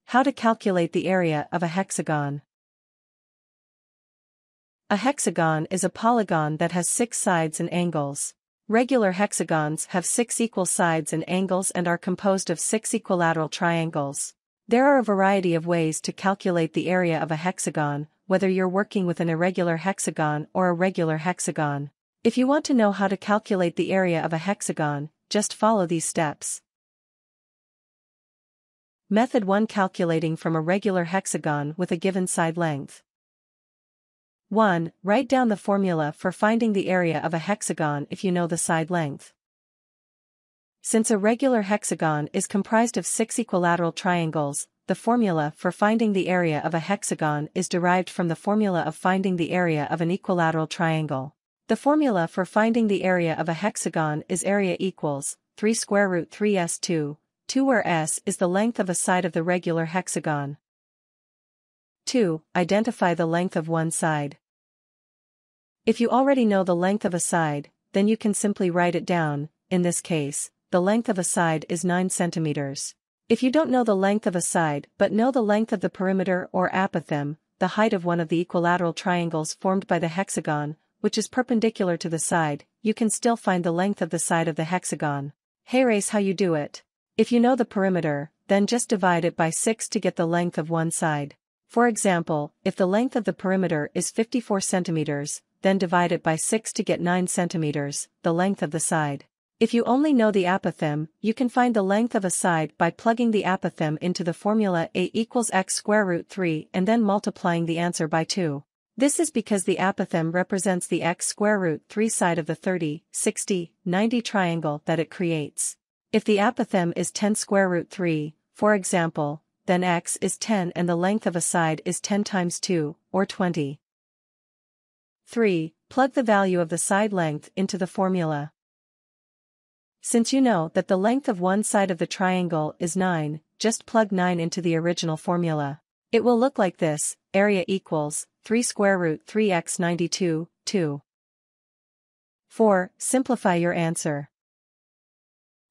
How to calculate the area of a hexagon. A hexagon is a polygon that has 6 sides and angles. Regular hexagons have 6 equal sides and angles and are composed of 6 equilateral triangles. There are a variety of ways to calculate the area of a hexagon, whether you're working with an irregular hexagon or a regular hexagon. If you want to know how to calculate the area of a hexagon, just follow these steps. Method 1. Calculating from a regular hexagon with a given side length. 1. Write down the formula for finding the area of a hexagon if you know the side length. Since a regular hexagon is comprised of 6 equilateral triangles, the formula for finding the area of a hexagon is derived from the formula of finding the area of an equilateral triangle. The formula for finding the area of a hexagon is area equals 3 square root 3s2, where s is the length of a side of the regular hexagon. 2. Identify the length of one side. If you already know the length of a side, then you can simply write it down. In this case, the length of a side is 9 centimeters. If you don't know the length of a side but know the length of the perimeter or apothem, the height of one of the equilateral triangles formed by the hexagon, which is perpendicular to the side, you can still find the length of the side of the hexagon. Here's how you do it. If you know the perimeter, then just divide it by 6 to get the length of one side. For example, if the length of the perimeter is 54 centimeters, then divide it by 6 to get 9 centimeters, the length of the side. If you only know the apothem, you can find the length of a side by plugging the apothem into the formula a equals x square root 3 and then multiplying the answer by 2. This is because the apothem represents the x square root 3 side of the 30, 60, 90 triangle that it creates. If the apothem is 10 square root 3, for example, then x is 10 and the length of a side is 10 times 2, or 20. 3. Plug the value of the side length into the formula. Since you know that the length of one side of the triangle is 9, just plug 9 into the original formula. It will look like this: area equals 3 square root 3x 92, 2. 4. Simplify your answer.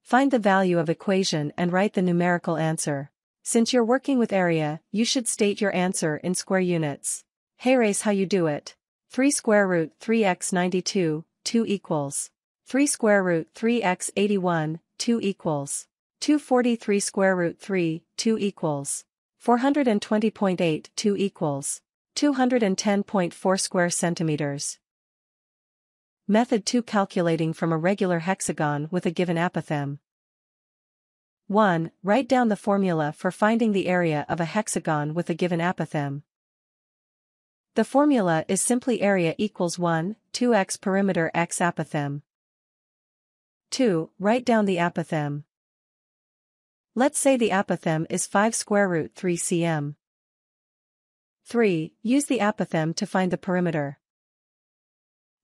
Find the value of equation and write the numerical answer. Since you're working with area, you should state your answer in square units. Here's how you do it. 3 square root 3x 92, 2 equals 3 square root 3x 81, 2 equals 243 square root 3, 2 equals 420.8, 2 equals 210.4 square centimeters. Method 2. Calculating from a regular hexagon with a given apothem. 1. Write down the formula for finding the area of a hexagon with a given apothem. The formula is simply area equals 1, 2x perimeter x apothem. 2. Write down the apothem. Let's say the apothem is 5 square root 3 cm. 3. Use the apothem to find the perimeter.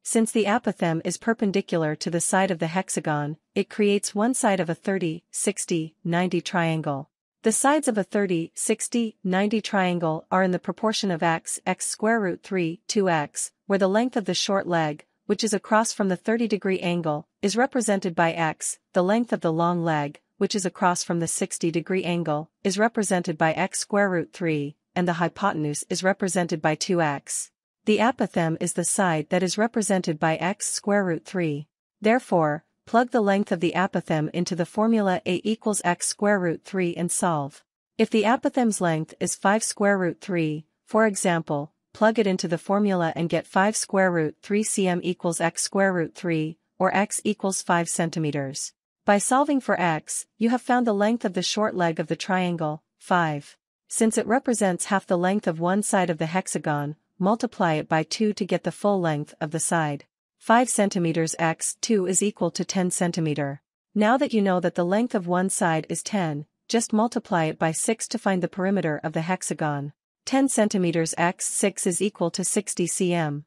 Since the apothem is perpendicular to the side of the hexagon, it creates one side of a 30, 60, 90 triangle. The sides of a 30, 60, 90 triangle are in the proportion of x square root 3, 2x, where the length of the short leg, which is across from the 30-degree angle, is represented by x, the length of the long leg, which is across from the 60-degree angle, is represented by x square root 3, and the hypotenuse is represented by 2x. The apothem is the side that is represented by x square root 3. Therefore, plug the length of the apothem into the formula a equals x square root 3 and solve. If the apothem's length is 5 square root 3, for example, plug it into the formula and get 5 square root 3 cm equals x square root 3, or x equals 5 centimeters. By solving for x, you have found the length of the short leg of the triangle, 5. Since it represents half the length of one side of the hexagon, multiply it by 2 to get the full length of the side. 5 centimeters x 2 is equal to 10 centimeter. Now that you know that the length of one side is 10, just multiply it by 6 to find the perimeter of the hexagon. 10 centimeters x 6 is equal to 60 cm.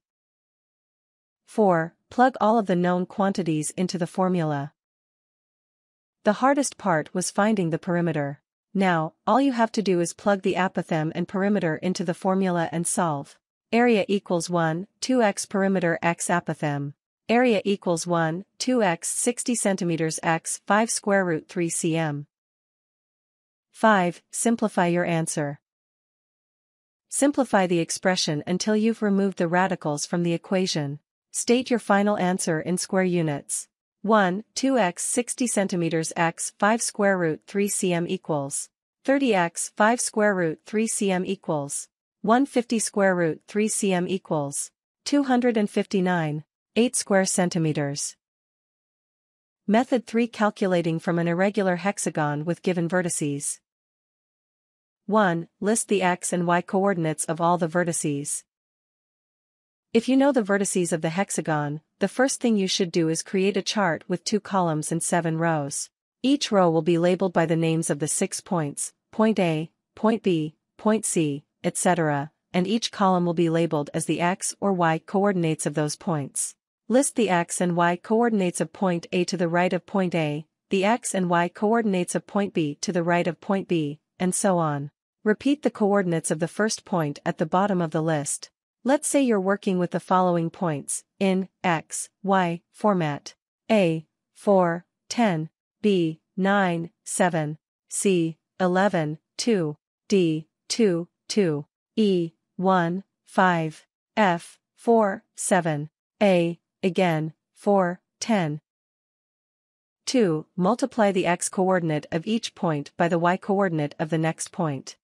4. Plug all of the known quantities into the formula. The hardest part was finding the perimeter. Now, all you have to do is plug the apothem and perimeter into the formula and solve. Area equals 1, 2x perimeter x apothem. Area equals 1, 2x 60 centimeters x 5 square root 3 cm. 5. Simplify your answer. Simplify the expression until you've removed the radicals from the equation. State your final answer in square units. 1, 2x 60 cm x 5 square root 3 cm equals 30x 5 square root 3 cm equals 150 square root 3 cm equals 259, 8 square centimeters. Method 3. Calculating from an irregular hexagon with given vertices. 1. List the x and y coordinates of all the vertices. If you know the vertices of the hexagon, the first thing you should do is create a chart with 2 columns and 7 rows. Each row will be labeled by the names of the 6 points, point A, point B, point C, etc., and each column will be labeled as the x or y coordinates of those points. List the x and y coordinates of point A to the right of point A, the x and y coordinates of point B to the right of point B, and so on. Repeat the coordinates of the first point at the bottom of the list. Let's say you're working with the following points, in x, y format. A, 4, 10, B, 9, 7, C, 11, 2, D, 2, 2, E, 1, 5, F, 4, 7, A, again, 4, 10. 2. Multiply the x-coordinate of each point by the y-coordinate of the next point.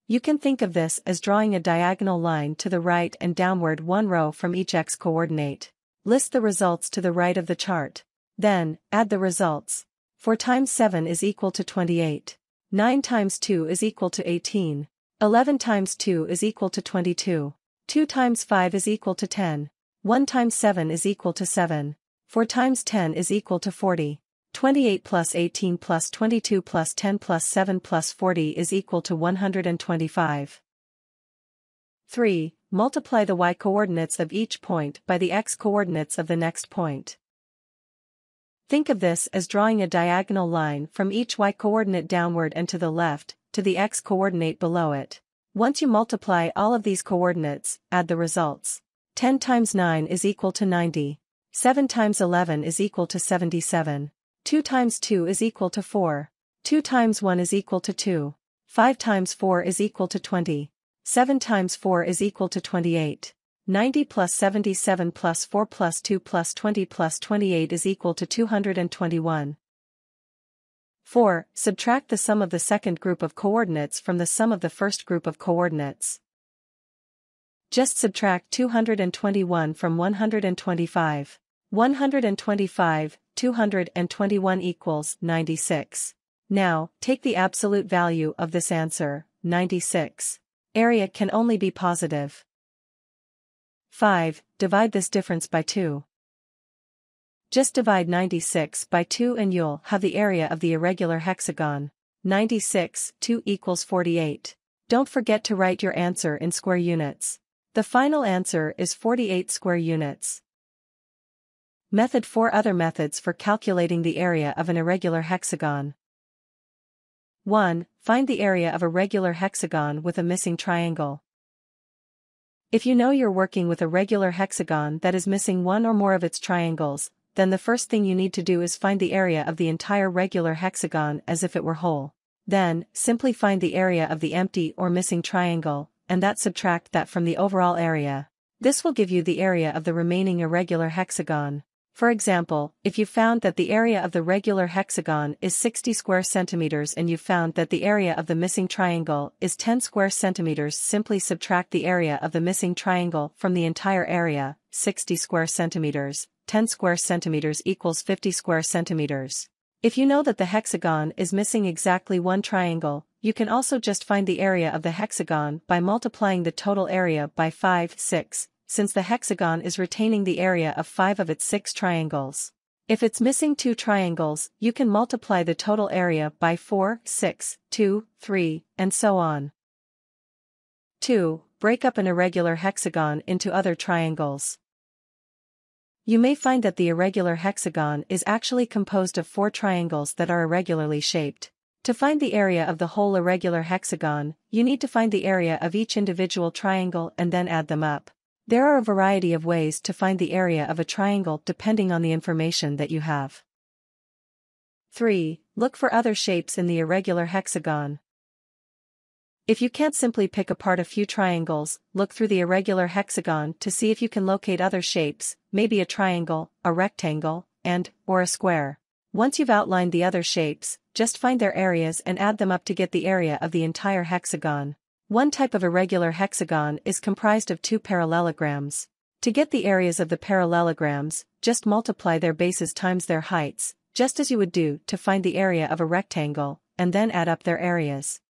You can think of this as drawing a diagonal line to the right and downward 1 row from each x-coordinate. List the results to the right of the chart. Then, add the results. 4 times 7 is equal to 28. 9 times 2 is equal to 18. 11 times 2 is equal to 22. 2 times 5 is equal to 10. 1 times 7 is equal to 7. 4 times 10 is equal to 40. 28 plus 18 plus 22 plus 10 plus 7 plus 40 is equal to 125. 3. Multiply the y-coordinates of each point by the x-coordinates of the next point. Think of this as drawing a diagonal line from each y-coordinate downward and to the left, to the x-coordinate below it. Once you multiply all of these coordinates, add the results. 10 times 9 is equal to 90. 7 times 11 is equal to 77. 2 times 2 is equal to 4. 2 times 1 is equal to 2. 5 times 4 is equal to 20. 7 times 4 is equal to 28. 90 plus 77 plus 4 plus 2 plus 20 plus 28 is equal to 221. 4. Subtract the sum of the second group of coordinates from the sum of the first group of coordinates. Just subtract 221 from 125. 125, 221 equals 96. Now, take the absolute value of this answer, 96. Area can only be positive. 5. Divide this difference by 2. Just divide 96 by 2 and you'll have the area of the irregular hexagon. 96, 2 equals 48. Don't forget to write your answer in square units. The final answer is 48 square units. Method 4. Other methods for calculating the area of an irregular hexagon. 1. Find the area of a regular hexagon with a missing triangle. If you know you're working with a regular hexagon that is missing one or more of its triangles, then the first thing you need to do is find the area of the entire regular hexagon as if it were whole. Then, simply find the area of the empty or missing triangle, and subtract that from the overall area. This will give you the area of the remaining irregular hexagon. For example, if you found that the area of the regular hexagon is 60 square centimeters and you found that the area of the missing triangle is 10 square centimeters, simply subtract the area of the missing triangle from the entire area, 60 square centimeters, 10 square centimeters equals 50 square centimeters. If you know that the hexagon is missing exactly one triangle, you can also just find the area of the hexagon by multiplying the total area by 5, 6. Since the hexagon is retaining the area of 5 of its 6 triangles. If it's missing 2 triangles, you can multiply the total area by 4, 6, 2, 3, and so on. 2. Break up an irregular hexagon into other triangles. You may find that the irregular hexagon is actually composed of 4 triangles that are irregularly shaped. To find the area of the whole irregular hexagon, you need to find the area of each individual triangle and then add them up. There are a variety of ways to find the area of a triangle depending on the information that you have. 3. Look for other shapes in the irregular hexagon. If you can't simply pick apart a few triangles, look through the irregular hexagon to see if you can locate other shapes, maybe a triangle, a rectangle, or a square. Once you've outlined the other shapes, just find their areas and add them up to get the area of the entire hexagon. One type of irregular hexagon is comprised of two parallelograms. To get the areas of the parallelograms, just multiply their bases times their heights, just as you would do to find the area of a rectangle, and then add up their areas.